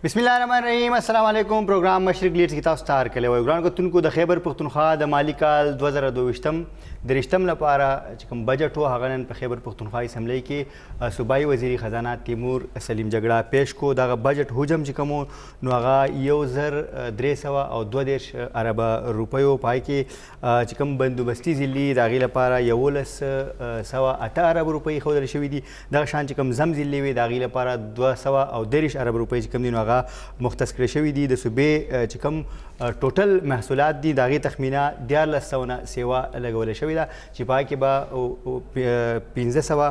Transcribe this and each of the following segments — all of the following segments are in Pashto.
बिस्मिल्लाहिर्रहमानिर्रहीम अस्सलाम वालेकुम। प्रोग्राम मशरिक लीड्स की तास्ता हर कले वग्रान को तुनको द खैबर पख्तूनख्वा द माली काल 2022 दरिश्तम लपारा चिकम बजट हो हगनन पे खैबर पख्तूनख्वा असम्बली के सूबाई वजीर खजाना तैमूर सलीम जगड़ा पेश को दा बजट हुजम चिकमो नोगा योजर 322 अरब रुपयो पाई के चिकम बंदोबस्ती जिली दागी लपारा यवलस सवा 8 अरब रुपये खोदल शवी दी दा शान चिकम जम जिली वे दागी लपारा 230 अरब रुपये चिकम दी नोगा मुख्तस करे शवी दी द सूबे चिकम टोटल महसूलात दी दागी तखमीना 1100 सेवा लगवल शवी दा चिपाई के बा 1500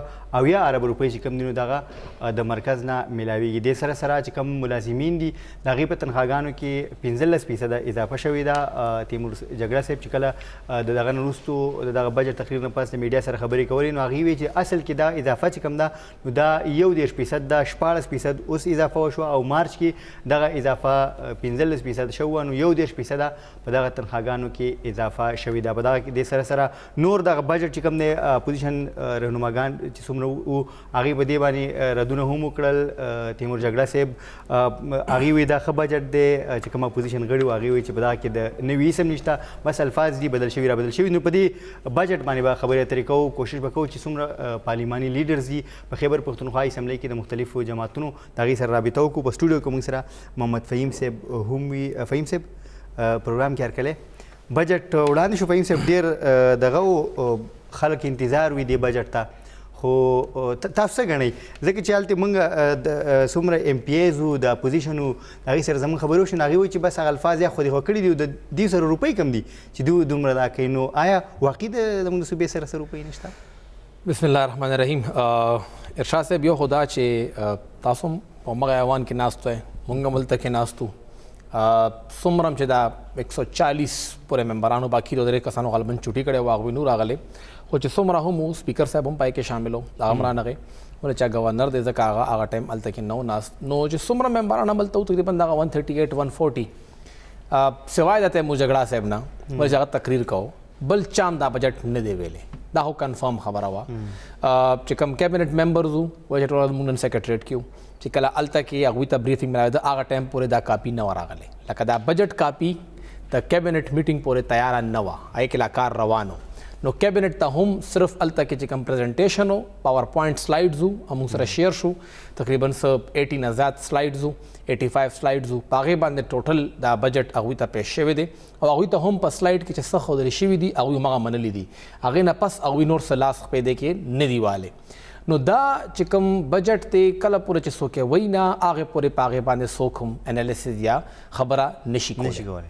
अरब रुपये चिकम दिनो दागा द मरकज ना मिलावी दे सरा सरा चिकम मुलाजिमीन दी दागी पे तनख्वागानों की 15% इजाफा शवी दा तैमूर जगड़ा से चिकला दागा नुस्तु दागा बजट तकरीर न पास मीडिया सर खबरी कवरी नो आगी वे असल की दा इजाफा चिकम दा दा 1% दा 14% उस इजाफा शो और मार्च की दागा इजाफा 15% शो नो 1% पदागा तनख्वागानों की इजाफा शवी दा पदा दे सरा सरा नूर दागा बजट चिकम ने पोजीशन रहनुमागान सुमनो आगे बदे बानी रदुन हम उकड़ल तैमूर जगड़ा से आगे वे दा बजट दे चिकम पोजीशन गड़ू आगे वे पदा के नवी सम निश्ता बस अल्फाज दी बदल शवी नु पदी बजट मानी बा खबर तरीक़ो कोशिश बको सुमर पार्लिमानी लीडर्स दी खैबर पख्तूनख्वा असम्बली के मुख्तलिफ जमातों ताकि सर राबिता को स्टूडियो को मुंसरा मोहम्मद फ़हीम से हुमी फ़हीम से प्रोग्राम क्या कले बजट उड़ान शो फ़हीम से डेर दगाओ खलक इंतज़ार हुई दे बजट था हो तासे गणई जैसे चलते मंग सुमर MPAs हो द पोजीशन हो आगे सर जम खबरों से आगे वो बस अल्फाज या खुद होकड़ी दी 200 रुपये कम दी चिदू दुमरा दा कइनो आया वाक़ई दम सुबह सर रुपये निश्ता बिस्मिल्लाहिर्रहमानिर्रहीम इरशाद से बियो खुदा चे तासुम मग ऐवान के नास्तु है मंगमल तक के नास्तु सुमरम चेदा 140 पूरे मेंबरानो बाकी रोदरे कसानो गलबन छुट्टी करे वागवी नूर आगले कुछ सुमरा हम स्पीकर साहब हम पाए के शामिल हो आमरा नगे बोले चाहे गवर्नर दे जका आगा टाइम अल तक नौ नास नो जो सुमरा मेंबराना मलता हूँ तकरीबन दागा 138 140 सिवाय जाते मुझे झगड़ा साहब ना बोले जगह तकरीर कहो बल चाम दा बजट न दे वेले दा हो कंफर्म खबर हुआ चिकम कैबिनेट मेंबर्स हूँ बजट वाला मुंडन सेक्रेटरीट क्यों चिकला अल तक ये अगवी ब्रीफिंग में आगा टाइम पूरे दा कापी न वरागले लका दा budget copy the cabinet meeting पूरे तैयार नवा आई के कार रवानो नो कैबिनेट ता हम सिर्फ अल तक चिकम प्रेजेंटेशन हो पावर पॉइंट स्लाइड्स हो हम सर शेयर शू तकरीबन सब 18 आज़ाद स्लाइड्स हो 85 स्लाइड्स हो पागे बांधे टोटल दा बजट अगवी ता पेश शेवे दे और अगवी ता हम पर स्लाइड के चस्सा खोदरी शिवी दी अगवी मगा मनली दी आगे ना पस अगवी नोर सलास पे दे के निधि वाले नो दा चिकम बजट ते कल पूरे चिसो के वही ना आगे पूरे पागे बांधे सोखम एनालिसिस या खबरा निशिको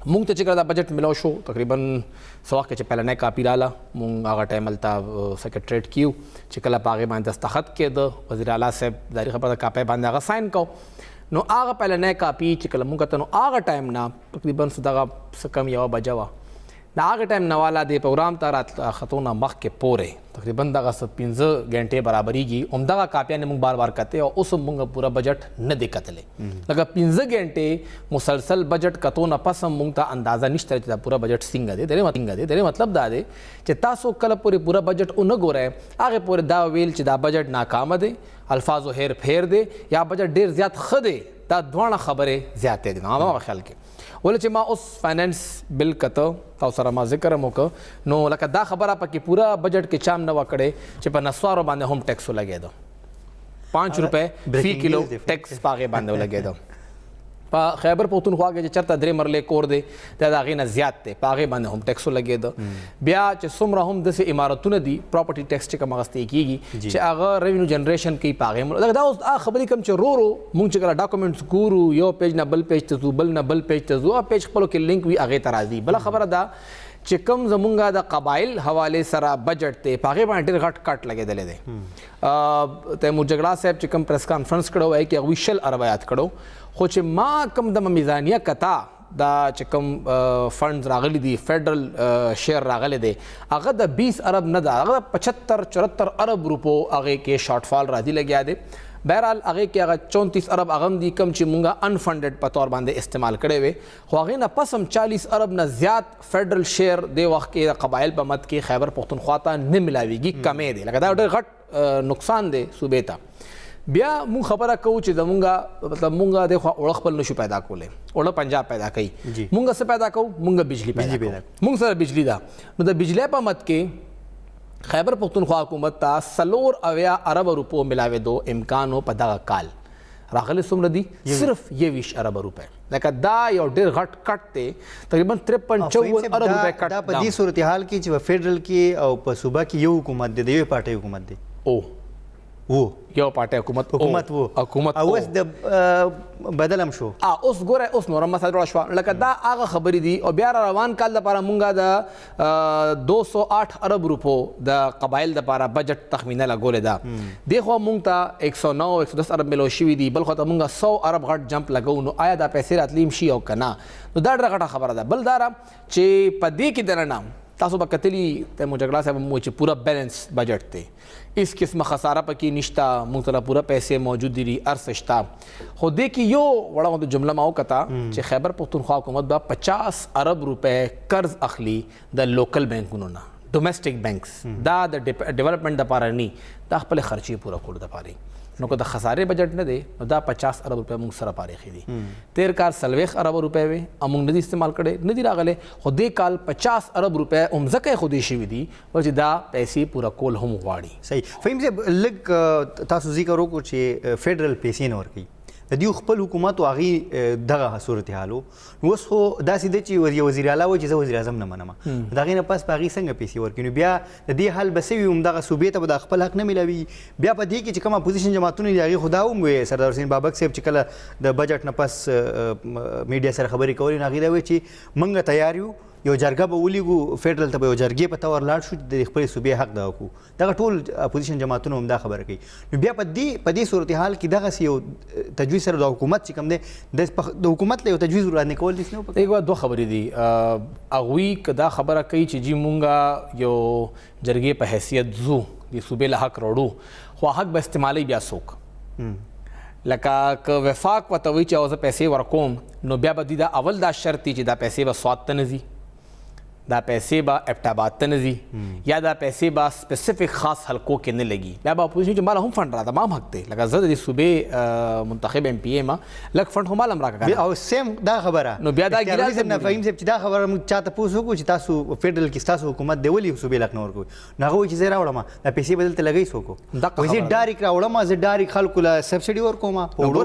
मुंग तो चिकरा बजट मिलो शो तकरीबन सवा के पहले नए कापी डाला मुंग आगा टाइम अलता सेक्रेटरीट क्यू चिकला पागे बांध दस्तखत के द वज़ीर आला साहब दारी खबर कापे बांध आगा साइन को नो आगा पहले नए कापी चिकला मुंग तो आगा टाइम ना तकरीबन सुदागा सकम या बजावा ना आगे टाइम नवाला दे प्रोग्राम तारा खतोना मख के पोरे तकरीबन दागा 15 घंटे बराबरी की उमदा कापिया ने मुंग बार बार कहते और उस मुंग पूरा बजट न दिक्कत ले लगा 15 घंटे मुसलसल बजट कतो न पसम मुंग ता अंदाजा निश्तर ता पूरा बजट सिंग दे तेरे मतलब दा दे तासो कल पूरा बजट उन गो रहे आगे पूरे दा वेल दा बजट नाकाम दे अल्फाजो हेर फेर दे या बजट डेर ज्यादा खदे ता द्वाना खबरें ज्यादा दे ना ख्याल के बोले चे माँ उस फाइनेंस बिल कतो ताऊ सरा माँ जिक्र मोक नो लका दा खबर आप कि पूरा बजट के चाम नवा कड़े चे पर नस्वारो बांधे होम टैक्स लगे दो 5 रुपए फी किलो टैक्स पागे बांधे लगे दो पा खैबर पख्तूनख्वा के चरता दरे मरले कोर दे दागे न ज्याद थे पागे बांधे होम टैक्स लगे दो ब्या चे सुमरा हम दसे इमारतों ने दी प्रॉपर्टी टैक्स चे का मगस्ते कीगी चे अगर रेवेन्यू जनरेशन की पागे लगा उस खबरी कम चे रो मुंग चे करा डॉक्यूमेंट्स गुरु यो पेज ना बल पेज तजू बल ना बल पेज तजू आ पेज पलो के लिंक भी आगे तराजी बला खबर दा चिकम जमुंगा दा कबाइल हवाले सरा बजट ते पागे बांटे घट कट लगे दले दे तैमूर जगड़ा साहब चिकम प्रेस कॉन्फ्रेंस करो है कि विशल अरबायात करो खोचे माँ कम दम मीज़ानिया कता दा चिकम फंड्स रागली दी फेडरल शेयर रागले दे अगर द 20 अरब न दा अगर 75-74 अरब रुपो आगे के शॉर्टफॉल राजी लगे दे बहरहाल आगे के अगर 34 अरब अगम दी कम चिमुंगा अनफंडेड पतौर बांधे इस्तेमाल करे हुए आगे ना पसम 40 अरब न ज्याद फेडरल शेयर दे वक्त के कबाइल बमत के खैबर पख्तूनख्वा न मिलावेगी कमे दे लगा घट नुकसान दे सुबेता بیا مونږ خبره کوو چې زمونږ مطلب مونږ د اوړه خپل نشو پیدا کولی اوړه پنجاب پیدا کوي مونږ څه پیدا کوو مونږ بجلی پیدا کوو مونږ سره بجلی ده نو د بجلی په مت کې خیبر پختونخوا حکومت ته 4 ارب روپو ملاوېدو امکان په دغه کال راغلی څومره دي صرف 21 ارب روپے لکه دا یو ډېر غټ کټ دی تقریبا 53-54 ارب روپے کټ دا په دې صورتحال کې چې په فیډرل کې او په صوبه کې یو حکومت دی د یوې پارټۍ حکومت دی او یو پارټۍ حکومت حکومت او اوس د بدلم شو اوس ګوره اوس نورم مسله جوړه شوه لکه دا هغه خبرې دي او بیا روان کال لپاره مونږه د 208 ارب روپو د قبایل لپاره بجټ تخمینه لګولې ده دغه مونږ ته 109-110 ارب ملو شوي دي بل خو ته مونږه 100 ارب غټ جمپ لګو نو آیا دا پیسې راتلیم شي او کنه نو دا ډېره غټه خبره ده بل دا چې په دې کې دننه تاسو به کتلی ته مو جګړه صاحب مو چې پورا بیلنس بجټ دی اس قسم خساره پکې نشته موږ ته پورا پیسې موجود دي ارس شته خو دې کې یو وړه جمله ما وکړه چې خیبر پختونخوا حکومت به 50 ارب روپے قرض اخلي د لوکل بانکونو نه ډومېسټک بانکس دا د ډیولپمنٹ لپاره نه دا خپل خرچې پورا کول لپاره نو که د خسارې بجټ نه دی نو دا 50 ارب روپے موږ سره پارېخي دي تیر کال 40 ارب روپے وي موږ نه دي استعمال کړي نه دي راغلي خو دې کال 50 ارب روپے هم ځکه خو دې شوي دي چې دا پیسې پورا کول هم غواړي صحیح فهم صاحب لږ تاسو ذکر وکړو چې فیډرل پیسې نه ورکوي د دې خپل حکومت او هغې دغه صورتحال و اوس خو داسې دی چې وزیر اعلی وایي چې زه وزیر اعظم نه منم د هغې نه پس په هغې څنګه پیسې ورکوي نو بیا د دې حل به څه وي همدغه صوبې ته به د خپل حق نه میلاوي بیا په دې کې چې کوم اپوزیشن جماعتونه دي هغې خو دا هم وایي سردار حسین بابک صاحب چې کله د بجټ نه پس میډیا سره خبرې کولې نو هغې دا وایي چې موږ تیار یو یو جرګه به ولیږو فیډرل ته به یو جرګې په تور لاړ شو د خپلې صوبې حق دغه کړو دغه ټول اپوزیشن جماعتونه هم دا خبره کوي نو بیا په دې صورتحال کې دغسې یو تجویز سره د حکومت چې کوم دی د حکومت له یو تجویز وړاندې کول داسې نه یو دوه خبرې دي هغوی که دا خبره کوي چې جی مونږه یو جرګې په حیثیت ځو د صوبې له حق راوړو خو حق به استعمالوي بیا څوک لکه که وفاق ورته وایي چې او زه پیسې ورکوم نو بیا به دوی دا اول دا شرط چې دا پیسې به سوات ته نه ځي دا پیسې به اپټاباد ته نه ځي یا دا پیسې به سپیسیفک خاص حلقو کې نه لګي بیا به اپوزیشن چې ماله هم فنډ راته ما هم حق دی لکه زه د دې صوبې منتخب ایم پی ایم لږ فنډ خو مال هم راکړه او سیم دا خبره نو بیا دا ګیله نه فهیم صاحب چې دا خبره موږ چا تپوس وکړو چې تاسو فیډرل کې ستاسو حکومت دی ولې صوبې لک نه ورکوي نو هغه وایي چې زه یې راوړم دا پیسې به دلته لګوي څوک وایي زه ډایرکټ راوړم زه ډایرکټ خلکو له سبسډي ورکوم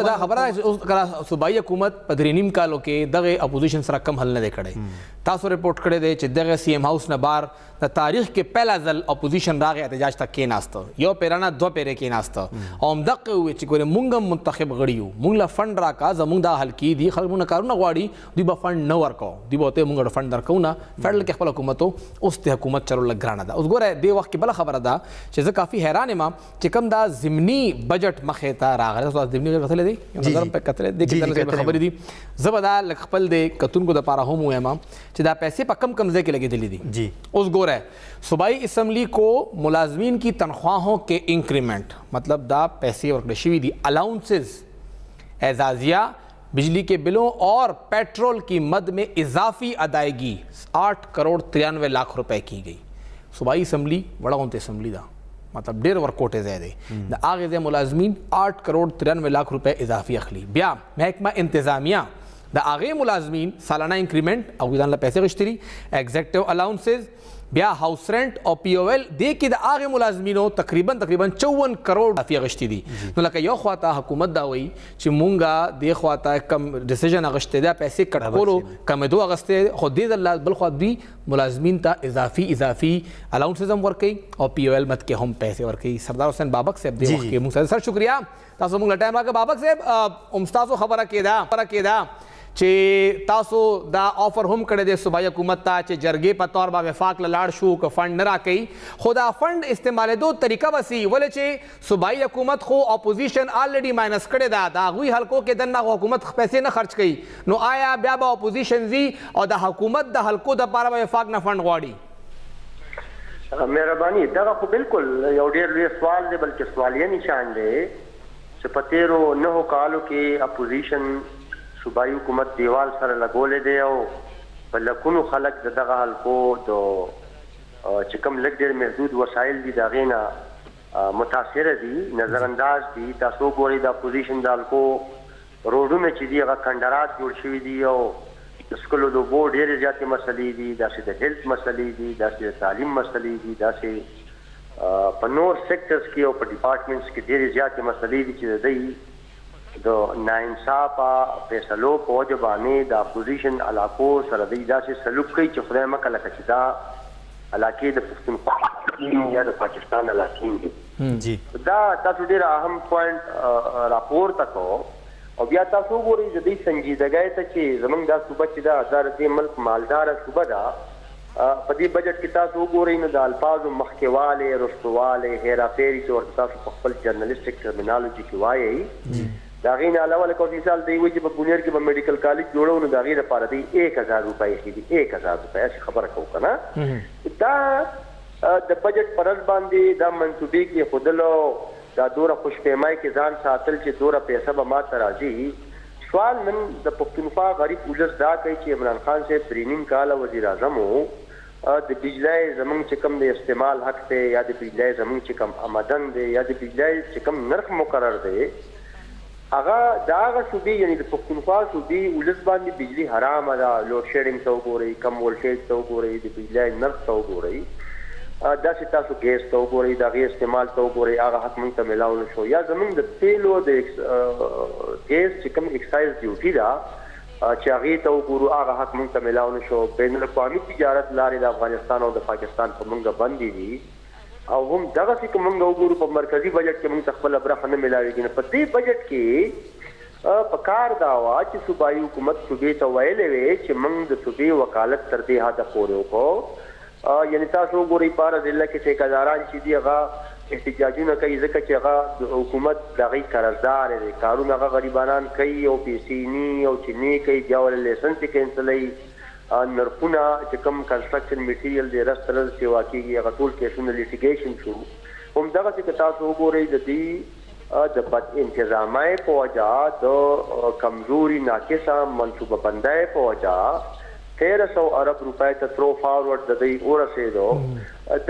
دا خبره اوس صوبایي حکومت په درې نیم کالو کې دغه اپوزیشن سره کم حل نه دی کړی تاسو رپورټ کړی دی چې دغه سی ایم هاوس نه بار د تاریخ کې پهلا ځل اپوزیشن راغی احتجاج ته کېناسته یو پیره نه دوه پیرې کېناسته او همدغه وویل چې ګورې مونږ هم منتخب غړي یو مونږ له فنډ راکړه زمونږ دا حل کي دي خلک مونږ کارونه غواړي دوی به فنډ نه ورکوو دوی به ورته مونږ فنډ درکوو نه فیډرل کې خپل حکومت اوس د حکومت چلول لږ ګرانه ده اوس ګوره دې وخت کې بله خبره ده چې زه کافي حیران یم چې کوم دا ضمني بجټ مخې ته راغلی تاسو ضمني بجټ کتلی دی یو نظر هم پکې کتلی دی کې خبرې دي زه به دا لږ خپل د کتونکو دپاره هم ووایم چې دا پیسې په کم ځای کې لګېدلي دي اوس ګوره صوبائی اسمبلی کو ملازمین کی تنخواہوں کے انکریمنٹ مطلب دا پیسے ورکڑے شوی دی الاؤنسز اعزازیہ بجلی کے بلوں اور پیٹرول کی مد میں اضافی ادائیگی 8 کروڑ 93 لاکھ روپے کی گئی صوبائی اسمبلی بڑا اونتے اسمبلی دا مطلب ډیر ورکوټې ځای دی د هغې ځای ملازمین 8 کروڑ 93 لاکھ روپے اضافی اخلي بیا محکمه انتظامیہ د هغې ملازمین سالانه انکریمنٹ هغوی ځان له پیسې غوښتي دي ایگزیکټیو الاؤنسز بیا هاوس رینټ او پی او ایل دې کې د هغې ملازمینو تقریبا 54 کروڑ اضافي اغوښتي دي نو لکه یو خواته حکومت دا وایي چې مونږه دې خواته کم ډیسیژن اغوښتی دی پیسې کټ کولو کمیدو اغوستی خو دې ځل بل خوا دوی ملازمین ته اضافي الاؤنسز هم ورکوي او پی او ایل مت کې هم پیسې ورکوي سردار حسین بابک صاحب دې وخت کې مونږ سره شکریه تاسو مونږ له ټایم راکړه بابک صاحب هم ستاسو خبره کېده چې تاسو دا آفر هم کړی دی صوبایي حکومت ته چې جرګې په طور به وفاق له لاړ شو که فنډ نه راکوي خو دا فنډ استعمالېدو طریقه به سي ولې چې صوبایي حکومت خو اپوزیشن آلریډي ماینس کړې ده د هغوی حلقو کې دننه حکومت پیسې نه خرچ کوي نو آیا بیا به اپوزیشن ځي او د حکومت د حلقو دپاره به وفاق نه فنډ غواړي مهرباني دغه خو بالکل یو ډېر لوی سوال دی بلکې سوالیه نشان دی چې په تېرو 9 کالو کې اپوزیشن صوبایي حکومت دیوال سره لګولې دی او په لکونو خلک د دغه حلقو د چې کوم لږ ډېر محدود وسایل دي د هغې نه متاثره دي نظر انداز دي. تاسو ګورئ د اپوزیشن د الکو روډونه چې دي هغه کندرات جوړ شوي دي او د سکولو د بورډ ډېرې زیاتې مسلې دي، داسې د هیلث مسلې دي، داسې د تعلیم مسلې دي، داسې په نور سیکټرز کې او په ډپارټمنټس کې ډېرې زیاتې مسلې دي چې د دوی د ناانصافه فیصلو په وجه باندې د اپوزیشن علاقو سره دوی داسې سلوک کوي چې خدای مکه لکه چې دا علاقې د پښتونخوا یا د پاکستان علاقې دي. جی دا تاسو ډېر اهم پوینټ راپورته کوو او بیا تاسو وګورئ د دې سنجیدګۍ ته چې زموږ دا صوبه چې دا د دې ملک مالداره صوبه ده، په دې بجټ کې تاسو وګورئ نو د الفاظو مخکېوالی، رسټوالی، هیراپیري چې ورته تاسو په خپل جرنلسټک ټرمینالوجي کې وایئ، د هغې نه علاوه لکه مثال دی وایي چې په بونیر کې به میډیکل کالج جوړو نو د هغې دپاره دی 1000 روپۍ ایښي دي. 1000 روپۍ هسې خبره کوو که نه. دا د بجټ په رز باندې دا منصوبې کې ښودلو، دا دوره خوشفهمۍ کې ځان ساتل چې دوره پیسه به ماته راځي. سوال نن د پښتونخوا غریب ولس دا کوي چې عمران خان صاحب 3 کاله وزیر اعظم و، د بجلی زمونږ چې کوم د استعمال حق دی یا د بجلی زمونږ چې کوم آمدن دی یا د بجلی چې کوم نرخ مقرر دی، هغه د هغه صوبې یعنې د پښتونخوا صوبې ولس باندې بجلی حرامه ده. لوډ شیډینګ ته وګورئ، کم ولټیج ته وګورئ، د بجلی نرخ ته وګورئ، داسې تاسو ګیس ته وګورئ، د هغې استعمال ته وګورئ، هغه حق موږ ته میلاو نه شو. یا زموږ د تیلو د ګیس چې کوم ایکسایز ډیوټي ده چې هغې ته وګورو، هغه حق موږ ته میلاو نه شو. بین الاقوامي تجارت لارې د افغانستان او د پاکستان په موږ بندې دي او هم دغسې که موږ وګورو په مرکزي بجټ کې موږ ته خپله برخه نه میلاوېږي. نو په دې بجټ کې په کار دا وه چې صوبایي حکومت صوبې ته ویلې وې چې موږ د صوبې وکالت تر دې حده پورې وکړو. یعنې تاسو وګورئ په هره ضلع کې ټیکهداران چې دي هغه احتجاجونه کوي ځکه چې هغه د حکومت د هغې قرضدار دی، کارونه هغه غریبانان کوي او پیسې نی او چې نه کوي بیا ورله لیسنس یې کینسلوي. نرخونه چې کوم کنسټرکشن میټیریل دی رس تر رس سیوا کېږي، هغه ټول کیسونه لیټیګیشن شو. همدغسې که تاسو وګورئ د دې د بد انتظامۍ په وجه، د کمزوري ناقصه منصوبه بندۍ په وجه 1300 ارب روپۍ ته تھرو فارورډ د دوی ورسېدو.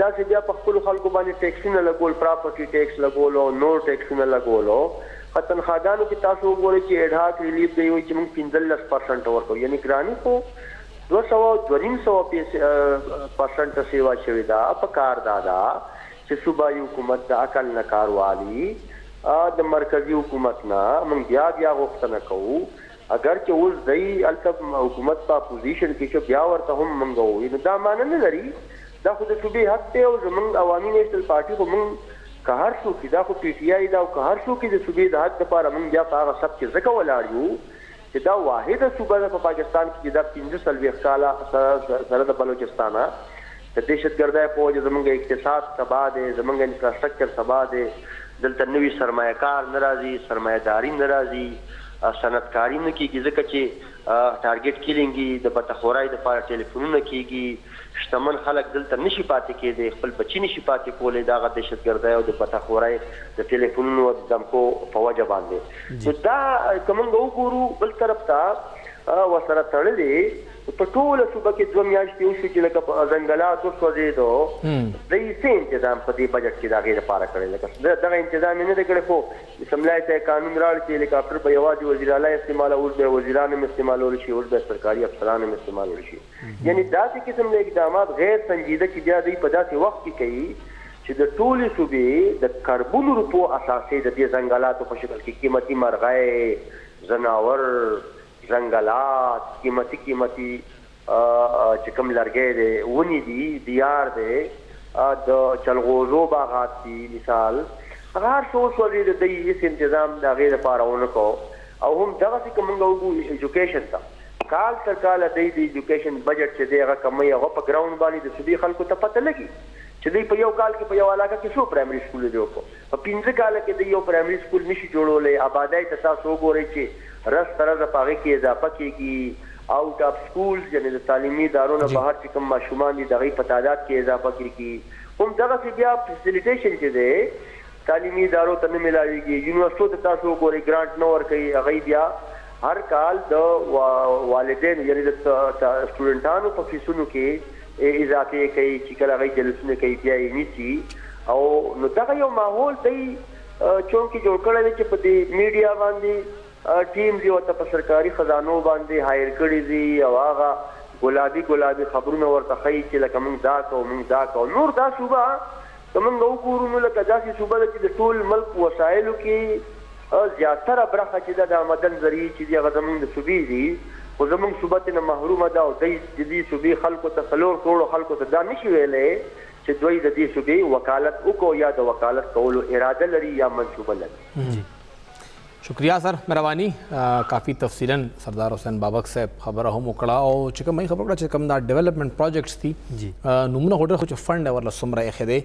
داسې بیا په خپلو خلکو باندې ټیکسونه لګول، پراپرټي ټیکس لګولو، نور ټیکسونه لګولو. په تنخواګانو کې تاسو وګورئ چې اډهاک ریلیف دی وایي چې موږ 15% ورکوو، یعنې ګراني خو 200-250% سیوا شوې ده. په کار دا ده چې صوبایي حکومت د عقل نه کار والي، د مرکزي حکومت نه موږ بیا غوښتنه کوو اگر چې اوس دی هلته حکومت په اپوزیشن کې چې بیا ورته هم موږ ووایو نو دا معنی نه لري. دا خو د صوبې حق دی او زموږ عوامي نیشنل پارټي خو موږ که هر څوک دا خو پی ټي آی دا او که هر څوک د صوبې د حق دپاره موږ بیا په هغه سب کې ځکه ولاړ یو چې دا واحده صوبه ده په پاکستان کې چې دا 45 کاله سره د بلوچستانه د دهشتګردۍ په وجه زموږ اقتصاد تباه دی، زموږ انفراسټرکچر تباه دی، دلته نوي سرمایه کار نه راځي، سرمایهداري نه راځي، صنعتکاري نه کېږي ځکه چې ټارګټ کیلینګ د بټخورۍ دپاره ټلیفونونه کېږي. شتمن خلک دلته نشي پاتې کېدی، خپل بچي نشي پاتې کولی د هغه دهشتګردۍ او د بټخورۍ د ټلیفونونو د دمکو په وجه باندې. نو دا که موږ وګورو بل طرف ته ورسره تړلې په ټوله صوبه کې 2 میاشتې وشو چې لکه په ځنګلاتو سوځېدو دوی څه انتظام په دې بجټ کې د هغې دپاره کړی. لکه دغه انتظام یې نه دی کړی، خو اسمبلی ته یې قانون راوړ چې هلیکاپټر به یوازې وزیر اعلی استعمالول، اوس به وزیران هم استعمالول شي، اوس به سرکاري افسران هم استعمالول شي. یعنې داسې قسم د اقدامات غیر سنجیده چې بیا دوی په داسې وخت کې کوي چې د ټولې صوبې د کربونو روپو اساسي د دې ځنګلاتو په شکل کې قیمتي مرغۍ، ځناور، ځنګلات، قیمتي چې کوم لرګی دی، ونې دي، دیار دی، د چلغوزو باغات دي مثال، هغه هر څه وسوځېد. د دوی هېڅ انتظام د هغې دپاره ونه کړو. او هم دغسې که موږ وګورو ایجوکیشن ته کال تر کاله دی د ایجوکیشن بجټ چې دی هغه کمی، هغه په ګراوند باندې د صوبې خلکو ته پته لګي چې دوی په یو کال کې په یو علاقه کې څو پرایمري سکول جوړ کړو، په 15 کاله کې دوی یو پرایمري سکول نشي جوړولی. آبادۍ ته تاسو وګورئ چې رس ترزه په هغې کې اضافه کېږي، آؤٹ آف سکولز یعنې د تعلیمي ادارو نه بهر چې کوم ماشومان دي د هغې په تعداد کې اضافه کېږي. هم دغسې بیا فیسیلیټیشن چې دی تعلیمي ادارو ته نه میلاوېږي. یونیورسټو ته تاسو وګورئ ګرانټ نه ورکوي، هغوی بیا هر کال د والدینو یعنې د سټوډنټانو په فیسونو کې اضافې کوي چې کله هغوی جلسونه کوي بیا یې نیسي او نو دغه یو ماحول دی چونکې جوړ کړی دی چې په دې میډیا باندې ټیم دی ورته په سرکاري خزانو باندې هایر کړي دي او هغه ګلابي خبرونه ورته ښیي چې لکه موږ دا کوو موږ دا کوو. نور دا صوبه که موږ وګورو نو لکه داسې صوبه ده چې د ټول ملک وسایلو کې زیاتره برخه چې ده د آمدن ذریعې چې دي هغه زموږ د صوبې دي، خو زموږ صوبه ترې محرومه ده او دی د دې صوبې خلکو ته 4 کروړو خلکو ته دا نشي ویلی چې دوی د دې صوبې وکالت وکړو یا د وکالت کولو اراده لري یا منصوبه لري. شکریہ سر مهرباني. کافی تفصیلا سردار حسین بابک صاحب خبره هم وکړه او چې کوم خبره وکړه چې کوم دا ډیولپمنٹ پروجیکټس دي نمونه هوټل خو چې فند ورله سمره یې خده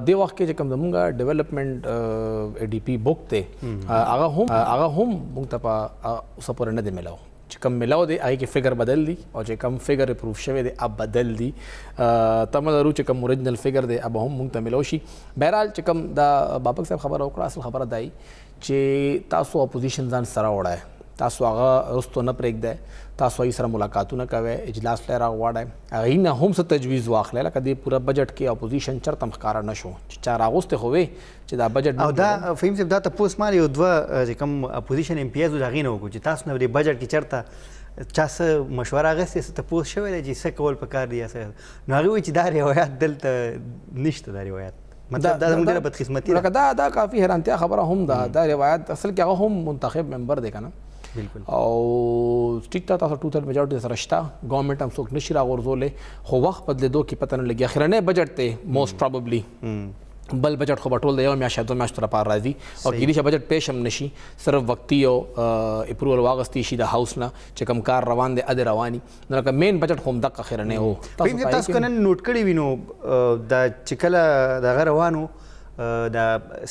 دی وخت کې چې کوم زمونږ ډیولپمنٹ ای ډی پی بوک ته هغه هم موږ ته په سپور نه دی ملاو چې کوم ملاو دی هغه کې فګر بدل دی او چې کوم فګر اپروف شوی دی اب بدل دی تمه درو چې کوم اوریجنل فګر دی اب هم موږ ته ملاو شي. بهرحال چې کوم دا بابک صاحب خبره وکړه اصل خبره دی چې تاسو اپوزیشن ځان سره وړای، تاسو هغه رستو نه پرېږدئ، تاسو یې سره ملاقاتونه کوئ، اجلاس لی راغواړئ، هغې نه هم څه تجویز واخلئ لکه دې پوره بجټ کې اپوزیشن چېرته هم ښکاره نه شو چې چا راغوستې خو وې چې دا بجټ او دا فهیم صاحب دا تپوس ما یو دوه چې کوم اپوزیشن ایم پی ایز د هغې نه وکړو چې تاسو نه دې بجټ کې چېرته چا څه مشوره اخیستې څه تپوس شوی دی چې څه کول پکار دي یا څه، نو هغې وایي چې دا روایت دلته نشته دا روایت مطلب دا زموږ ډېره بدقسمتي ده. لکه دا کافي حیرانتیا خبره هم ده. دا روایت اصل کې هغه هم منتخب ممبر دی که نه بالکل او ټیک ته تاسو ټوټل میجورټي سره شته ګورنمنټ هم څوک نشي راغورځولی خو وخت بدلېدو کې پته نه لګي. اخرنی بجټ دی موسټ پراببلی بل بجټ خو به ټول د یو میاشت یا 2 میاشتو لپاره راځي او کېدای شي بجټ پیش هم نشي، صرف وقتي یو اپروول واغستی شي د هاوس نه چې کوم کار روان دی ادې رواني. نو لکه مین بجټ خو همدغه اخرنی و. تاسو که نن نوټ کړي وي نو دا چې کله دغه روانو د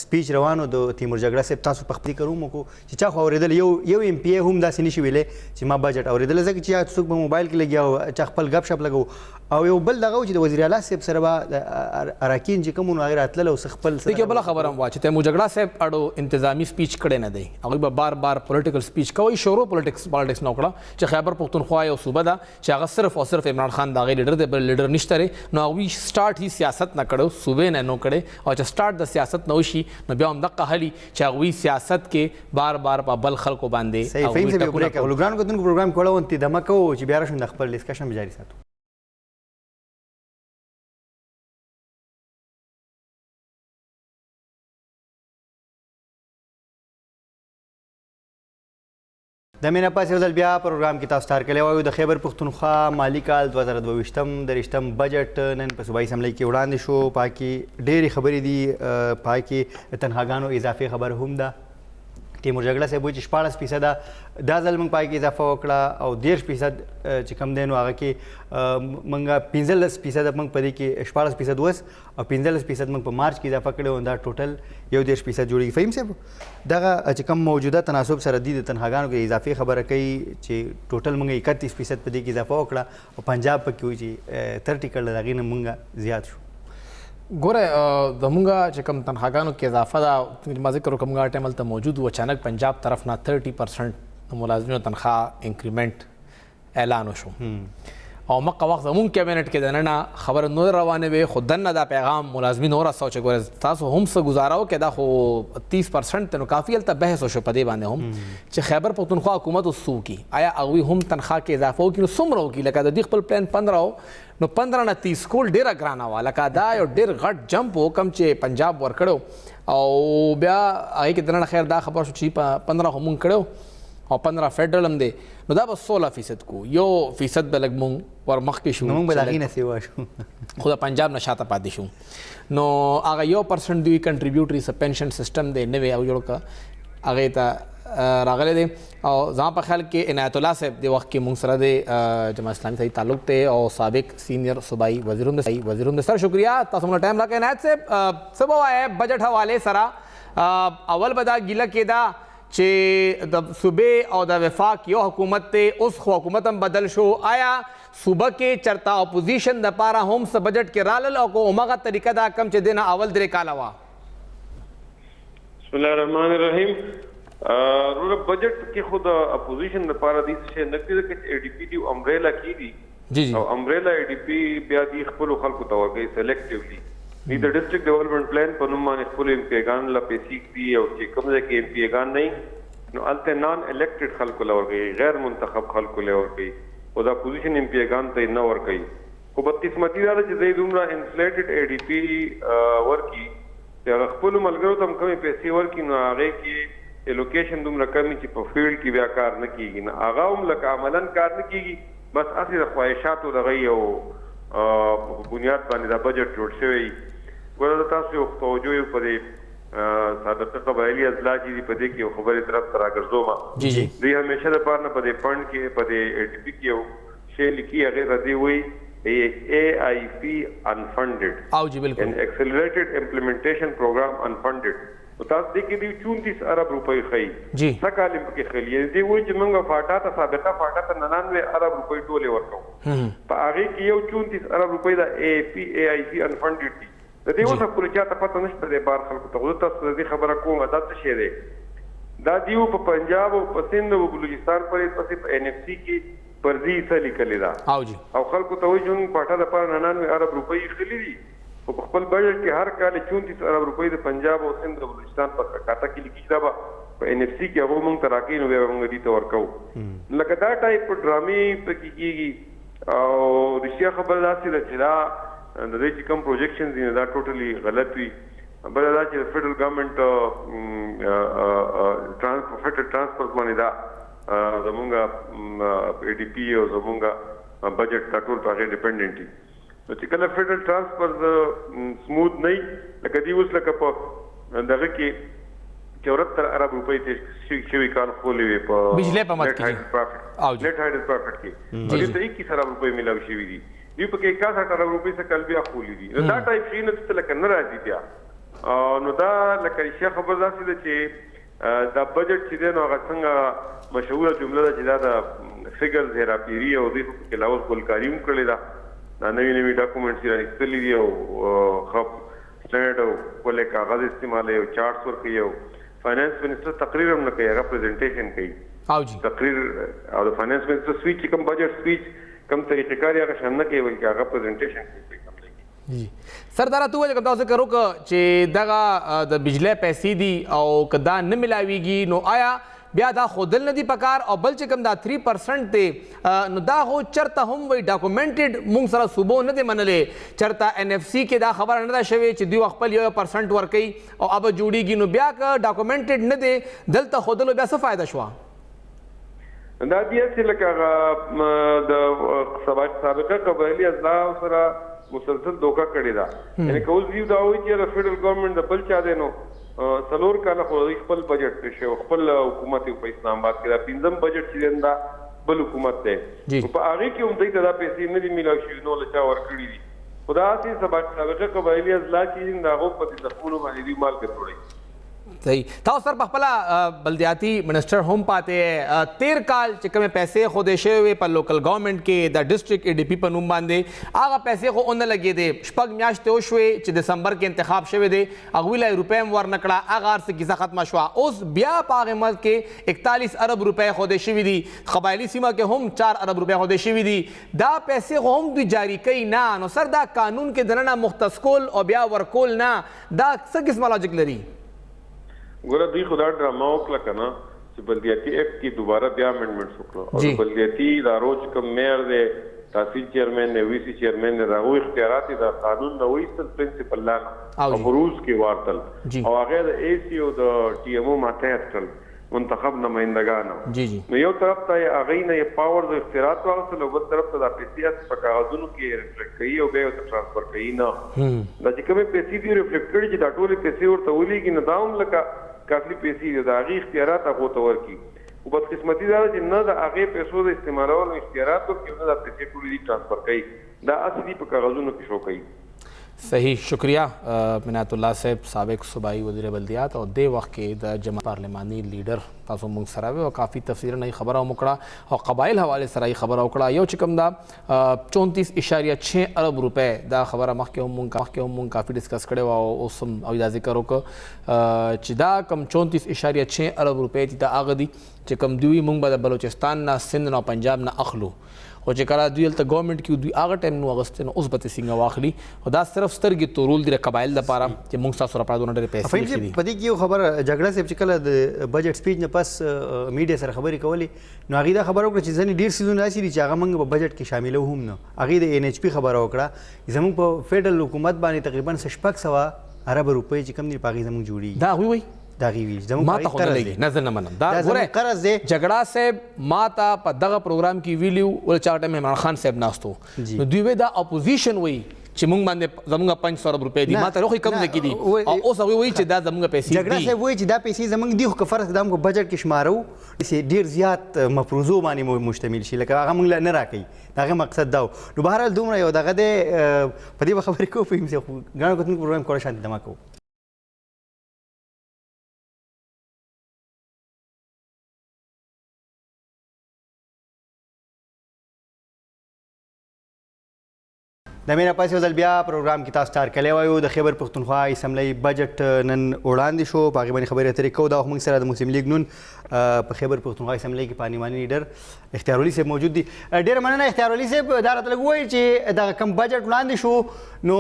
سپیچ روانو د تیمور جګړه صاحب تاسو په خپل کارو مو چې چا خو اورېدل یو ایم پی ای هم داسې نشي ویلی چې ما بجټ اورېدل ځکه چې څوک په موبایل کې لګیا او چا خپل ګپ شپ لګو او یو بل دغه چې د وزیر اعلی صاحب سره به اراکین چې کوم نو هغې راتلل او څه خپل دې کې بله خبره هم وه چې تیمور جګړه صاحب اړو انتظامي سپیچ کړی نه دی، هغوی به بار پولیټیکل سپیچ کوي شروع پولیټکس نه وکړه چې خیبر پښتونخوا یو صوبه ده چې هغه صرف او صرف عمران خان د هغې لیډر دی، بل لیډر نشته دی. نو هغوی سټارټ یې سیاست نه کړی صوبې نه کړی او چې سټارټ د سیاست نه وشي نو بیا همدغه حل چې هغوی سیاست کې بار په بل خلکو باندې صحیح فهیم صاحب یو بریک کوو ګرانو کتونکو پروګرام کې وړو انتظامه کوو چې بیا راشو د خپل ډسکشن جاري ساتو. د مینا پاس یو ځل بیا پروګرام کې تاسو ته هرکلی وایو. د خیبر پښتونخوا مالي کال 2022 بجټ نن په صوبایي اسمبلۍ کې وړاندې شو. پای کې ډېرې خبرې دي، پای کې د تنخواګانو اضافي خبر هم ده. تیمور جګړه صاحب وایي چې 14% دا ځل موږ پای کې اضافه وکړه او 13% چې کم دی نو هغه کې موږ 15% موږ په دې کې 14% وس او 15% موږ په مارچ کې اضافه کړی او دا ټوټل 11% جوړېږي. فهیم صاحب دغه چې کوم موجوده تناسب سره دي د تنخواګانو کې اضافي خبره کوي چې ټوټل موږ 31% په دې کې اضافه وکړه او پنجاب پکې وایي چې 30 کړل د هغې نه موږ زیات شو. ګوره زمونږ چې کوم تنخواګانو کې اضافه ده ما ذکر وکړم هغه ټایم هلته موجود و، اچانک پنجاب طرف نه 30% د ملازمینو تنخواه انکریمنټ اعلان وشو او مقه وخت زمونږ کابینټ کې دننه خبره نور روانه وي خو دننه دا پیغام ملازمین ورسو چې ګوره تاسو هم څه ګزاره وکړئ دا خو 30% نو کافي هلته بحث وشو په دې باندې هم چې خیبر پښتونخوا حکومت اوس څه وکړي، آیا هغوی هم تنخواه کې اضافه وکړي نو څومره وکړي. لکه د دوی خپل پلان 15 نو 15 نه 30 کول ډېره ګرانه وه. لکه دا یو ډېر غټ جمپ و کوم چې پنجاب ورکړو او بیا هغې کې دننه خیر دا خبر شو چې په 15 خو مونږ کړو او 15 فیډرل هم دی نو دا به 16% کو 1% به لږ مونږ ور مخکې شو نو مونږ به د هغې نه سیوا شو خو د پنجاب نه شاته پاتې شو. نو هغه 1% دوی کنټریبیوټري پنشن سیسټم دی نوی او جوړ کړه هغې ته راغلی دی او زما په خیال کې عنایت الله صاحب د وخت کې مونږ سره د جماعت اسلامي صحیح تعلق دی او سابق سینئر صوبایي وزیر هم دی. سر شکریہ تاسو موږ ټایم راکړی. عنایت صاحب څه به وایې بجټ حوالې سره اول به دا ګیله کېده چې د صوبې او د وفاق یو حکومت دی اوس خو حکومت هم بدل شو، آیا صوبه کې چرته اپوزیشن دپاره هم څه بجټ کې رالل او که همغه طریقه دا کم چې دی نه اول 3 کاله وه؟ بسم الله الرحمن الرحیم. بجټ کې خو د اپوزیشن دپاره داسې شی نه کېده چې ای ډي پي دي امبریلا کېږي او امبریلا ای ډي پي بیا دي خپلو خلکو ته ورکوي سلیکټیولی د ډیسټریکټ ډیولپمنٹ پلان په نوم باندې خپل امپیګان لا پیسې دي او چې کوم ځای کې امپیګان نه نو الته نان الیکټډ خلکو لورغي غیر منتخب خلکو لورغي او دا پوزیشن امپیګان ته نه ورغي خو بدقسمتي دا چې زید عمره انفلیټډ ای ډی پی ورکی چې خپل ملګرو ته کومې پیسې ورکی نو هغه کې الوکیشن دومره کمی چې په فیلډ کې بیا کار نه کیږي نه هغه هم لکه عملاً کار نه کیږي بس اصلي د خواهشاتو دغه یو بنیاد باندې دا بجټ جوړ شوی ګوره تاسو یو توجه یو په دې صادقه قبایلی اضلاع چې دي په دې کې یو خبرې طرف ته راګرځوم جی دوی همیشه د پاره نه په دې فند کې په دې ای ټي پی کې یو شی لیکي هغه ردی وي AIP unfunded او جی بالکل an accelerated implementation program unfunded تاسو دې کې دی 34 ارب روپۍ خي جی سکالم کې خلیه دی وایي چې موږ فاټا ته سابقه فاټا ته 99 ارب روپۍ ټوله ورکو په هغه کې یو 34 ارب روپۍ دا AIP unfunded دي د دې وسه کول چې تاسو پته نشته د بار خلکو ته تاسو دې خبره کومه دا څه شی دی دا دیو په پنجاب او په سند او بلوچستان پرې پسې په NFC کې پرځي څه لیکل دا او جی او خلکو ته وایي چې پاټا د پر 99 ارب روپۍ خلی دي په خپل بجټ کې هر کال 34 ارب روپۍ د پنجاب او سند او بلوچستان په کاټه کې لیکل دا په NFC کې هغه مونږ تراکې نو به موږ دې ته ورکو لکه دا ټایپ ډرامې پکې کیږي او رښتیا خبره دا چې دا د دې چې کوم پروجیکشنز دي دا ټوټلی غلط وي بل دا چې فدرل ګورنمنت ټرانسپورټ باندې دا زمونږ ای ډی پی او زمونږ بجټ دا ټول په ډیپندنت دي نو چې کله فدرل ټرانسپورټ سموث نه لکه دی اوس لکه په دغه کې 74 ارب روپۍ ته شوي کال خولې وي په بجلی په مت کې او نیټ هایډ پروفټ کې او دې ته 21 ارب روپۍ ملاوي شوي دي دی په کې 61 ارب روپۍ څخه کل بیا خولې دي نو دا ټایپ شي نو څه لکه نه راځي بیا نو دا لکه شیخ خبر داسې ده چې دا بجټ چې دی نو هغه څنګه مشهوره جمله ده چې دا د فګرز هیراپیری او د کې لاوس ګلکاري هم کړې ده نوی نوی ډاکومنټس یې راغلي دي او خپ سټینډ او ولې کاغذ استعمال یو چارټس ورکوي او فاینانس منسٹر تقریر هم نه کوي هغه پریزنټیشن کوي او جی تقریر او د فاینانس منسٹر سویچ کوم بجټ سویچ کم طریقې کار هغه شنه کوي بلکې هغه پریزنټیشن کوي جی سردار ته وایي کوم ذکر وکړه چې دغه د بجلی پیسې دي او کدا نه ملاويږي نو آیا بیا دا خودل نه دي پکار او بل چې کوم دا 3% ته نو دا هو چرته هم وي ډاکومنټډ مونږ سره صوبو نه دي منلې چرته NFC کې دا خبره نه ده شوی چې دوی خپل 1% ورکي او اب جوړیږي نو بیا که ډاکومنټډ نه دي دلته خودل بیا څه فائدہ شو دا بیا چې لکه د سابقه قبایلی اضلاع سره مسلسل دوکا کړی دا یعنی کوز دی دا وایي چې فدرل ګورنمنت د بل چا دی نو سلور کاله خو خپل بجټ شو خپل حکومت په اسلام آباد کې دا پنځم بجټ چې دا بل حکومت دی په هغه کې هم دوی دا پیسې نه دي میلاو شي نو لچا ورکړي دي خدا سي سابقه قبایلی اضلاع کې دا غو په دخولو باندې دی مال کې توړي صحیح تاسو سر په خپل بلدیاتي منسٹر هم پاتې 13 کال چې کومه پیسې خو دې شوی په لوکل ګورنمنت کې د ډیسټریکټ ای ډی پی په نوم باندې هغه پیسې خو اون لګې دي شپږ میاشتې وشوي چې دسمبر کې انتخاب شوی دی هغه ویلای روپې هم ورنکړه هغه ارڅ کیسه ختمه شو اوس بیا په هغه ملک کې 41 ارب روپې خو دې شوی دي قبایلی سیمه کې هم 4 ارب روپې خو دې شوی دي دا پیسې خو هم دوی جاری کوي نه نو سر دا قانون کې دننه مختص کول او بیا ورکول نه دا څه قسمه لاجیک لري ګوره دوی خدا ډراما وکړه کنه چې بلدیاتي ایکټ کې دوباره بیا امندمنټ وکړه او بلدیاتي ادارو چې کوم میئر دی تحصیل چیئرمین دی وی سی چیئرمین دی راغو اختیارات د قانون نه وایستل پرنسپل لا او روز کې وارتل او هغه د ای سی او د ټي ام او ماتحت کړ منتخب نمائندگانو جی جی نو یو طرف ته هغه نه پاور د اختیارات واغسل او بل طرف ته د پیسې په کاغذونو کې ریفلیکټ کوي او بیا ته ټرانسفر کوي نه دا چې کومه پیسې دی ریفلیکټ کړي چې دا ټول پیسې ورته ولېږي نه داوم لکه کافي پیسې د هغه اختیارات هغه ته ورکی او بد قسمتي دا چې نه د هغه پیسو د استعمالولو اختیارات او نه د پیسې ټول دي ټرانسفر کوي دا اصلي په کاغذونو کې شو کوي صحیح شکریہ منات الله صاحب سابق صوبائی وزیر بلدیات او د وخت کې د جماعت پارلیمانی لیډر تاسو موږ سره او کافی تفصیل نه خبره وکړه او قبایل حواله سره خبره وکړه یو چې کوم دا 34.6 ارب روپے دا خبره مخکې هم کافی ډیسکس کړو او اوس هم او دا ذکر وکړه چې دا کم 34.6 ارب روپے دا هغه دي چې کم دوی موږ به د بلوچستان نه سند نه پنجاب نه اخلو خو چې کله دوی هلته ګورنمنټ کې دوی هغه ټایم نو اغوستې نو اوس به ترې څنګه واخلي خو دا صرف سترګې تورول دي د قبایل دپاره چې موږ ستاسو لپاره دونه ډېرې پیسې فهیم صاحب په دې کې یو خبره جګړه صاحب چې کله د بجټ سپیچ نه پس میډیا سره خبرې کولې نو هغې دا خبره وکړه چې ځینې ډېر څیزونه داسې دي چې هغه موږ په بجټ کې شاملو هم نه هغې د NHP خبره وکړه زموږ په فیډرل حکومت باندې تقریبا 600 ارب روپۍ چې کم دي په هغې زموږ جوړېږي دا هغوی وایي دا غوي ما ته خو نه لګي نه زه نه منم دا ګوره قرض دی جګړه صاحب ما ته په دغه پروګرام کې ویلیو ول چا ټایم عمران خان صاحب ناستو نو دوی وی دا اپوزیشن وی چې مونږ باندې زمونږ 500 روپۍ دي ما ته روخي کم نه کیدي او اوس هغه وی چې دا زمونږ پیسې دي جګړه صاحب وی چې دا پیسې زمونږ دی خو فرض قدم کو بجټ کې شمارو چې ډیر زیات مفروضو باندې مشتمل شي لکه هغه مونږ نه راکې داغه مقصد دا نو بهر دومره یو دغه د په دې خبرې کو فهم سي غواړم کوم پروګرام کوله شانتي دما کو د مینا پاس یو ځل بیا پروګرام کې تاسو ته کلی وایو د خیبر پښتونخوا اسمبلی بجټ نن وړاندې شو په هغې باندې خبرې اترې کوو دا موږ سره د مسلم لیګ نون په خیبر پښتونخوا اسمبلی کې پارلماني لیډر اختیار علي صاحب موجود دي ډېره مننه اختیار علي صاحب دا راته لږ ووایي چې دغه کوم بجټ وړاندې شو نو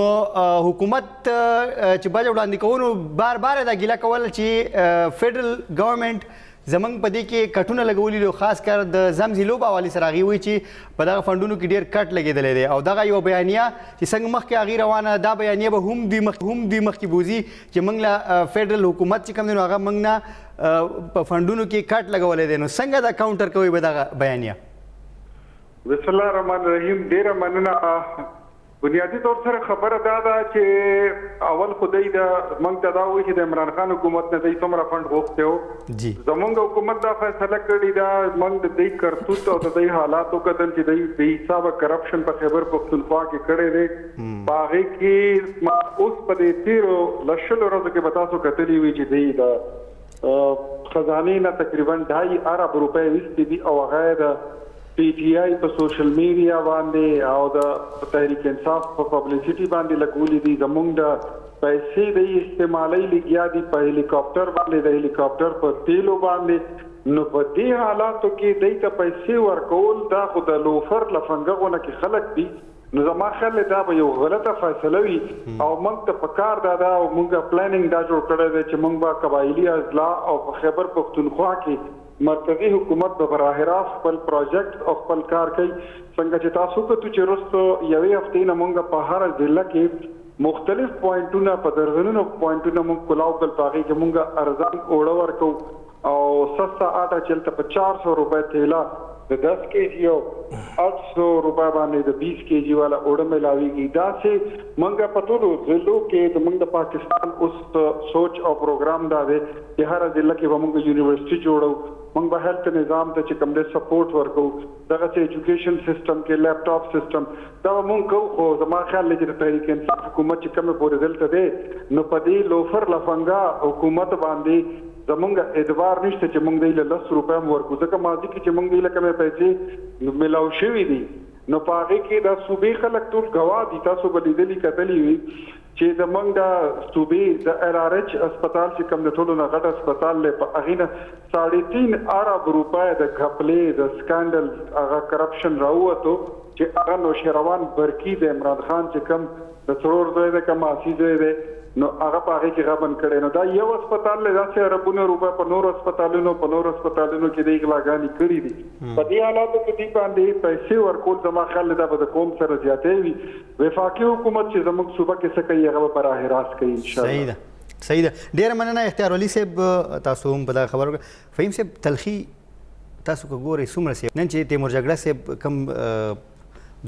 حکومت چې بجټ وړاندې کوو نو بار بار دا ګیله کوله چې فیډرل ګورنمنټ زمنګ په دې کې کټونه لګولي دي خاص کر د زمزي لوب حوالې سره هغې وایي چې په دغه فنډونو کې ډېر کټ لګېدلی دی او دغه یوه بیانیه چې څنګه مخکې هغې روانه دا بیانیه به هم دوی مخکې بوځي چې موږ له فیډرل حکومت چې کوم دی نو هغه موږ نه په فنډونو کې کټ لګولی دی نو څنګه دا کاونټر کوئ به دغه بیانیه بسم الله الرحمن الرحیم ډېره مننه بنیادی طور سره خبره دا ده چې اول خدای دا موږ ته دا وایي چې د عمران خان حکومت نه دوی څومره فنډ غوښتی و زموږ حکومت دا فیصله کړې ده موږ د دوی کرتوت او د دوی حالاتو کتل چې دوی بې حسابه کرپشن په خیبر پښتونخوا کې کړی دی په هغې کې اوس په دې تېرو لسلو ورځو کې به تاسو کتلي وي چې دوی د خزانې نه تقریبا 2.5 ارب روپۍ ویستې دي او هغه د PTI په سوشل میډیا باندې او د تحریک انصاف په پبلسټي باندې لګولې دي زموږ د پیسې د استعمالي لګیا دي په هلیکاپټر باندې د هلیکاپټر په تیلو باندې نو په دې حالاتو کې دوی ته پیسې ورکول دا خو د لوفر لفنګغونه کې خلک دي نو زما خیال دا به یو غلطه فیصله وي او موږ ته پکار دا او موږ پلانینګ دا جوړ کړی دی چې موږ به قبایلي اضلاع او په خیبر پښتونخوا کې مرکزی حکومت به براه راست خپل پروجیکټ او خپل کار کوي څنګه چې تاسو کتو چې وروستو یوې هفتې نه موږ په هر ضلع کې مختلف پوینټونه په درځنونو پوینټونه موږ کلاو کړل په هغې کې موږ ارزان اوړه ورکو او سستا آټا چلته په 400 روپۍ تیلا د 10 کېجي او 800 روپۍ باندې د 20 کېجي والا اوړه ملاویږي داسې موږ په ټولو ضلعو کې د موږ د پاکستان اوس سوچ او پروګرام دا دی چې هر ضلع کې به موږ یونیورسيټي جوړو موږ به هیلث نظام ته چې کوم ډېر سپورټ ورکو دغه چې ایجوکیشن سیستم کې لیپټاپ سیستم دا موږ کوو خو زما خیال دی چې د تحریک انصاف حکومت چې کومه پورې دلته دی نو په دې لوفر لفنګا حکومت باندې زمونږ اعتبار نشته چې موږ دی له 10 روپۍ ورکو ځکه ماضي کې چې موږ دی له کومې پیسې ملاو شوي دي نو په هغې کې دا صوبې خلک ټول ګواه دي تاسو به لیدلي کتلي وي چې زمونږ د صوبې د LRH اسپتال چې کوم د ټولو نه غټ اسپتال دی په هغې نه 3.5 ارب روپۍ د غپلې د سکانډل هغه کرپشن راووتو چې هغه نوشیروان برقي د عمران خان چې کوم د څلور ځای دی کوم اسي ځای دی نو هغه په هغې کې غبن کړی نو دا یو اسپتال دی داسې اربونه روپۍ په نورو اسپتالونو کې دی غلاګانې کړي دي په دې حالاتو کې دوی باندې پیسې ورکول زما خیال دا به د قوم سره زیاتې وي وفاقي حکومت چې زموږ صوبه کې څه کوي هغه به براه راست کوي انشاءالله صحیح ده ډېره مننه اختیار علي صاحب تاسو هم په دغه خبرو کې فهیم صاحب تلخي تاسو که ګورئ څومره صاحب نن چې تیمور جګړه صاحب کوم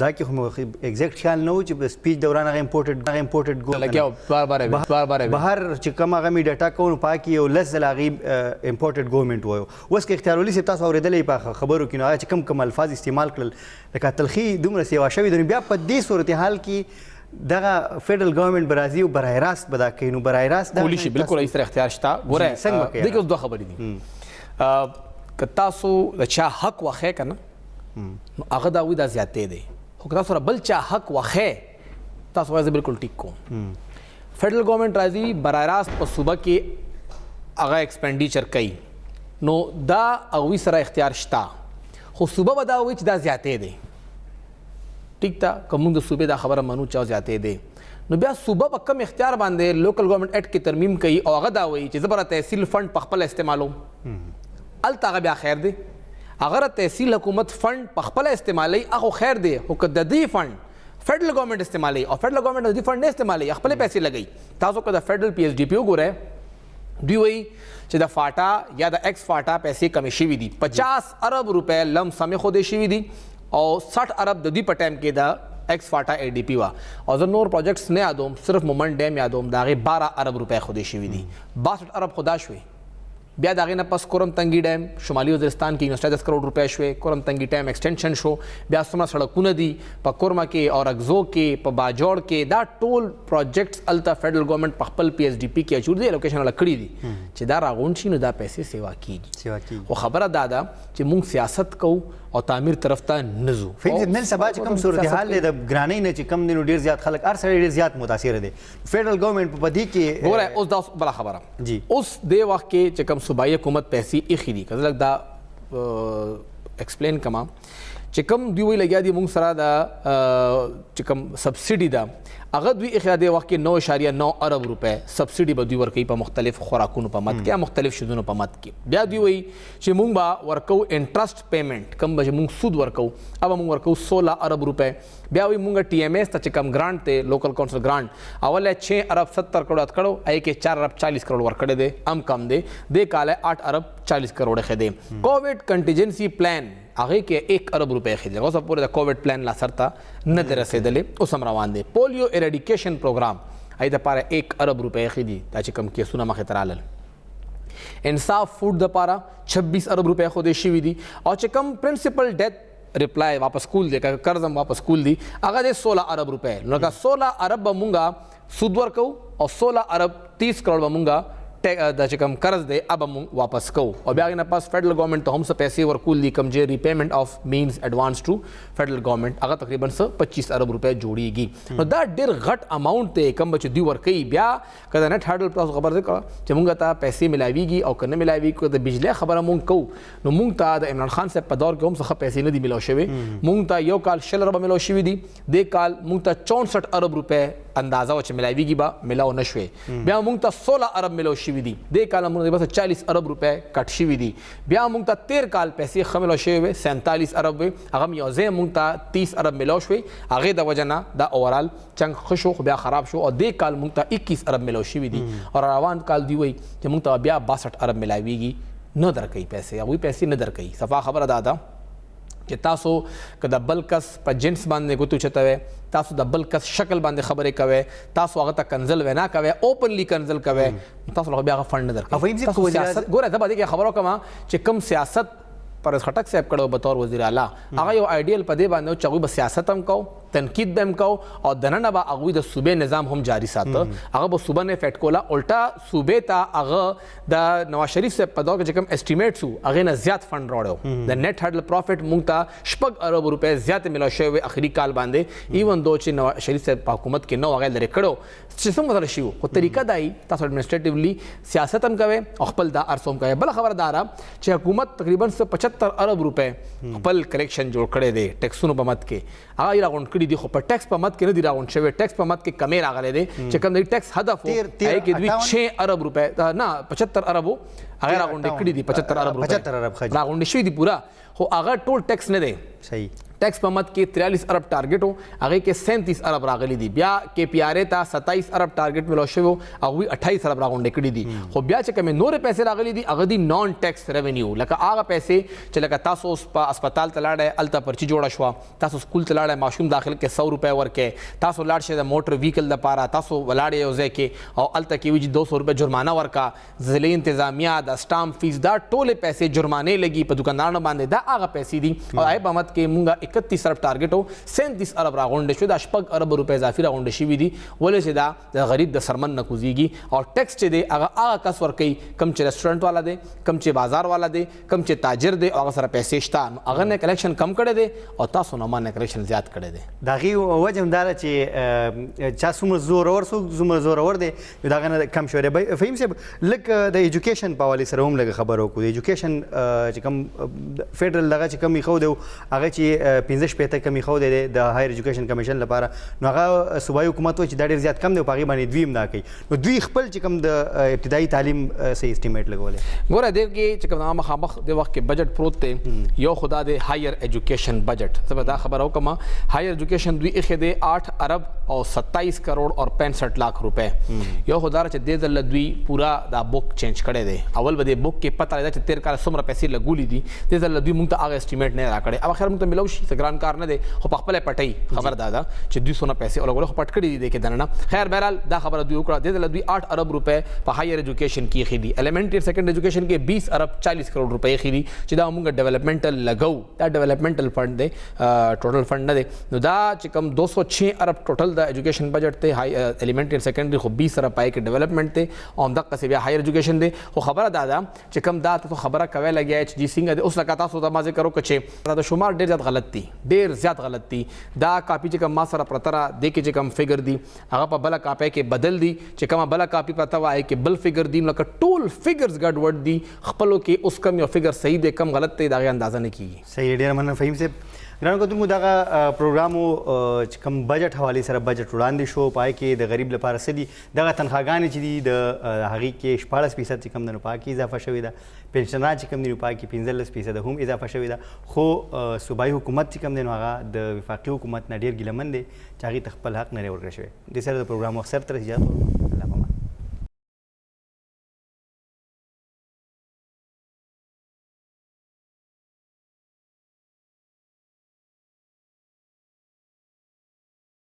دا کې خو ایگزیکټ خیال نه و چې په سپیچ دوران هغه امپورټډ ګو بهر چې کوم هغه مې ډاټا کوو نو پاکي یو لس ځله هغې امپورټډ ګورنمنټ وایو اوس که اختیار علي صاحب تاسو اورېدلی په خبرو کې نو هغه چې کوم الفاظ استعمال کړل لکه تلخي دومره سیوا شوي دی بیا په دې صورتحال کې دغه فیډرل ګورنمنټ به راځي او براه راست به دا کوي نو براه راست کولی شي بالکل هیڅ اختیار شته ګوره دې کې اوس دوه خبرې دي که تاسو د چا حق واخی که نه نو هغه دا وایي دا زیاتې دی خو که تاسو بل چا حق واخی تاسو وایي زه بالکل ټیک کوم فیډرل ګورنمنټ راځي براه راست په صوبه کې هغه ایکسپینډیچر کوي نو دا هغوی سره اختیار شته خو صوبه به دا وایي چې دا زیاتې دی ټیک ته که موږ د صوبې دا خبره منو چې زیاتې دی نو بیا صوبه په کم اختیار باندې لوکل ګورنمنټ ایکټ کې ترمیم کوي او هغه دا وایي چې زه به تحصیل فنډ په خپله استعمالوم هلته هغه بیا خیر دی اگر تحصیل حکومت فنډ په خپله استعمالوي هغه خیر دی خو که د دې فنډ فیډرل ګورنمنٹ استعمالوي او فیډرل ګورنمنٹ د دې فنډ نه استعمالوي خپلې پیسې لګوي تاسو که د فیډرل پی ایچ ډي پی وګورئ دوی وایي چې د فاټا یا د ایکس فاټا پیسې کمې شوي دي 50 ارب روپۍ لم سمې خودې شوي دي او 60 ارب د دوی په ټایم کې د ایکس فاټا ای ډي پی وه او زه نور پروجیکټس نه یادوم صرف مومنټ ډیم یادوم د هغې 12 ارب روپۍ خودې شوي دي 62 ارب خدا شوې بیا د هغې نه پس کورم تنګي ډیم شمالي وزیرستان کې 19 کروڑ روپۍ شوې کورم تنګي ډیم ایکسټینشن شو بیا څومره سړکونه دي په کورما کې او رګزو کې په باجوړ کې دا ټول پروجیکټس هلته فیډرل ګورنمنټ په خپل پی ایچ ډي پي کې اچور دي الوکیشن والا کړي دي چې دا راغونډ شي نو دا پیسې سیوا کیږي خو خبره دا ده چې موږ سیاست کوو او تعمیر طرف ته نه ځو فهم نن سبا چې کوم صورتحال دی د ګرانۍ نه چې کم دی نو ډېر زیات خلک هر سړی ډېر زیات متاثره دی فیډرل ګورنمنټ په دې کې ګوره اوس دا بله خبره جی اوس دې وخت کې چې کوم صوبایي حکومت پیسې ایښي دي که زه لږ دا ایکسپلین کما چې کوم دوی وایي لګیا دي موږ سره د چې کوم سبسډي ده هغه دوی ایښی دې وخت کې 9.9 ارب روپۍ سبسډي به دوی ورکوي په مختلف خوراکونو په مد کې یا مختلف شیزونو په مد کې بیا دوی وایي چې موږ به ورکو انټرسټ پیمنټ کوم به چې موږ سود ورکو अब موږ ورکو 16 ارب روپۍ بیا وایي موږ ټي ایم ایس ته چې کوم ګرانټ دی لوکل کونسل ګرانټ اول 6 ارب 70 کروڑ اتکړو هغې کې 4 ارب 40 کروڑ ورکړی دی هم کم دی دې کال 8 ارب 40 کروڑ ایښی دی کووډ کنټیجنسي پلان هغې کې 1 ارب روپۍ ایښي دي اوسه پورې د کووډ پلان لا سر ته نه دی رسېدلی اوس هم روان دی پولیو ایریډیکیشن پروګرام هغې دپاره 1 ارب روپۍ ایښي دي دا چې کوم کیسونه مخې ته رالل انصاف فوډ دپاره 26 ارب روپۍ ښودې شوي دي او چې کوم پرنسپل ډیت ریپلای واپس کول دی که قرض هم واپس کول دی هغه دی 16 ارب روپۍ نو که 16 ارب به مونږ سود ورکو او 16 ارب 30 کروڑ به مونږ دا چې کوم قرض دی اب مونږ واپس کوو او بیا هغې نه پس فیډرل ګورنمنټ ته هم څه پیسې ورکول دي کوم چې ریپیمنټ اف مینز ایډوانس ټو فیډرل ګورنمنټ هغه تقریبا څه 25 ارب روپۍ جوړیږي نو دا ډېر غټ اماونټ دی کوم به چې دوی ورکوي بیا که د نټ هارډل تاسو خبر دی چې مونږ ته پیسې ملاویږي او که نه ملاویږي که د بجلۍ خبره مونږ کوو نو مونږ ته د عمران خان صاحب په دور کې هم څه پیسې نه دي ملاو شوې مونږ ته یو کال 60 ارب ملاو شوي دي دې کال مونږ ته 64 ارب روپۍ اندازه و چې ملاویږي به ملاو نه شوې بیا مونږ ته 16 ارب ملاو شوي دي دې کال مونږ بس 40 ارب روپۍ کټ شوي دي بیا مونږ ته 13 کال پیسې ښه ملاو شوې وې 47 ارب وې هغه هم یو ځای مونږ ته 30 ارب ملاو شوې هغې د وجه نه دا اوورال چنګ ښه شو خو بیا خراب شو او دې کال مونږ ته 21 ارب ملاو شوي دي او روان کال دوی وایي چې مونږ ته بیا 62 ارب ملاویږي نه درکوي پیسې هغوی پیسې نه درکوي صفا خبره دا ده چې تاسو که د بل کس په جنس باندې ګوتو چتوئ تاسو د بل کس شکل باندې خبرې کوئ تاسو هغه ته کنزل وینا کوئ اوپنلی کنزل کوئ تاسو له بیا هغه فنډ نه درکوي تاسو سیاست ګوره زه به دې کې خبره کوم چې کوم سیاست پرس خټک صاحب کړو بطور وزیر اعلی هغه یو آیډیل په دې باندې چې هغوی به سیاست هم کو تنقید به هم کو او دننه به هغوی د صوبې نظام هم جاري ساته هغه به صوبه نه فیټ کوله الټا صوبې ته هغه د نواز شریف صاحب په دور کې چې کوم اسټیمیټس وو هغې نه زیات فنډ راوړی د نیټ هډل پروفیټ مونږ ته 6 ارب روپۍ زیاتې میلاو شوی وې اخري کال باندې ایون دو چې نواز شریف صاحب په حکومت کې نو هغه لرې کړو چې څنګه سره شي خو طریقه دا تاسو اډمنسټریټیولی سیاست هم کوئ او خپل دا ارسو هم کوئ بله خبره دا ده چې حکومت تقریبا 75 ارب روپۍ خپل کلیکشن جوړ کړی دی ټیکسونو په مد کې هغه یې راغونډ کړي دي خو په ټیکس په مد کې نه دي راغونډ شوی ټیکس په مد کې کمې راغلی دی چې کوم د ټیکس هدف و هغې کې دوی 6 ارب روپۍ نه 75 ارب و هغې راغونډې کړي دي 75 ارب روپۍ راغونډې شوي دي پوره خو هغه ټول ټیکس نه دی صحیح ټیکس په مد کې 43 ارب ټارګټ و هغې کې 37 ارب راغلي دي بیا کې پی آر اے ته 27 ارب ټارګټ ملاو شوی و هغوی 28 ارب راغونډې کړي دي خو بیا چې کومې نورې پیسې راغلي دي هغه دي نان ټیکس ریونیو لکه هغه پیسې چې لکه تاسو اوس په اسپتال ته لاړئ هلته پرچي جوړه شوه تاسو سکول ته لاړئ ماشوم داخل کې 100 روپۍ ورکړئ تاسو لاړ شئ د موټر ویکل دپاره تاسو ولاړئ یو ځای کې او هلته کې وي چې 200 روپۍ جرمانه ورکا ضلعي انتظامیه د اسټامپ فیس دا ټولې پیسې جرمانې لګي په دکاندارانو باندې دا هغه پیسې دي او هغې په مد کې مونږ 31 ارب ټارګټ 37 ارب راغونډې شوې دا 6 ارب روپۍ اضافي راغونډې شوي دي ولې چې دا د غریب د سرمن نه کوزیږي او ټیکس چې دی هغه کس ورکوي کوم چې ریسټورنټ والا دی کوم چې بازار والا دی کوم چې تاجر دی هغه سره پیسې شته نو هغه نه کلیکشن کم کړی دی او تاسو نه ما نه کلیکشن زیات کړی دی د هغې وجه هم دا ده چې چا څومره زورور څوک څومره زورور دی نو د هغه نه کم شوی دی فهیم صاحب لږ د ایجوکیشن په حوالې سره هم لږ خبره وکړو د ایجوکیشن چې کوم فیډرل دغه چې کوم ایښو دی هغه چې 15 کمی خو دی د هایر ایجوکیشن کمیشن لپاره نو هغه صوبایي حکومت وایي چې دا ډېر زیات کم دی او په هغې باندې دوی هم دا کوي نو دوی خپل چې کوم د ابتدایي تعلیم صحیح اسټیمیټ لګولی ګوره دې کې چې کوم مخامخ د وخت کې بجټ پروت دی یو خدا د هایر ایجوکیشن بجټ زه به دا خبره وکم هایر ایجوکیشن دوی اخې دی 8 ارب او 27 کروڑ اور 65 لاکھ روپے یو خدا چې دې ځل دوی پورا دا بک چینج کړی دی اول به د بک کې پته لګا چې 13 کال څومره پیسې لګولې دي دې ځل دوی مونږ ته هغه اسټیمیټ نه راکړي او خیر مونږ ته ملو شي سګران کار نه دی خو په خپل پټي خبر دادا چې 200 پیسې ولګول خو پټ کړی دي کې دنه خیر بهرحال دا خبره دوی وکړه دې ځل دوی 8 ارب روپے په هایر ایجوکیشن کې خېدي ایلیمنټری سیکنډ ایجوکیشن کې 20 ارب 40 کروڑ روپے خېدي چې دا مونږ ډیولپمنټل لګاو دا ډیولپمنټل فند دی ټوټل فند نه دی نو دا چې کوم 206 ارب ټوټل د ایجوکیشن بجټ ته هاي ایلیمنټری سیکنډری خو 20 ارب پای کې ډیولپمنٹ ته او دغه څه بیا هایر ایجوکیشن دی خو خبره دا چې کوم دا ته خبره کوي لګیا چې جی څنګه اوس لکه تاسو ته ما ذکر وکړ چې دا شمار ډېر زیات غلط دي دا کاپی چې کوم ما سره پرتره د کې چې کوم فګر دی هغه په بل کاپی کې بدل دي چې کوم بل کاپی پته وای کې بل فګر دی لکه ټول فګرز ګډ وډ دي خپلو کې اوس کم یو فګر صحیح دی کم غلط دی دا اندازه نه کیږي صحیح ډېر مننه فهیم صاحب ګرانو کتونکو دغه پروګرامو چې کوم بجټ حوالې سره بجټ وړاندې شو پای کې د غریب لپاره څه دي دغه تنخواګانې چې دي د هغې کې 14% چې کوم د نو پای کې اضافه شوې ده پنشنران چې کوم دي نو پای کې 15% هم اضافه شوې ده خو صوبایي حکومت چې کوم دی نو هغه د وفاقي حکومت نه ډېر ګیلمن دی چې هغې ته خپل حق نه دی ورکړی شوی دې سره د پروګرام وخت سره تر اجازه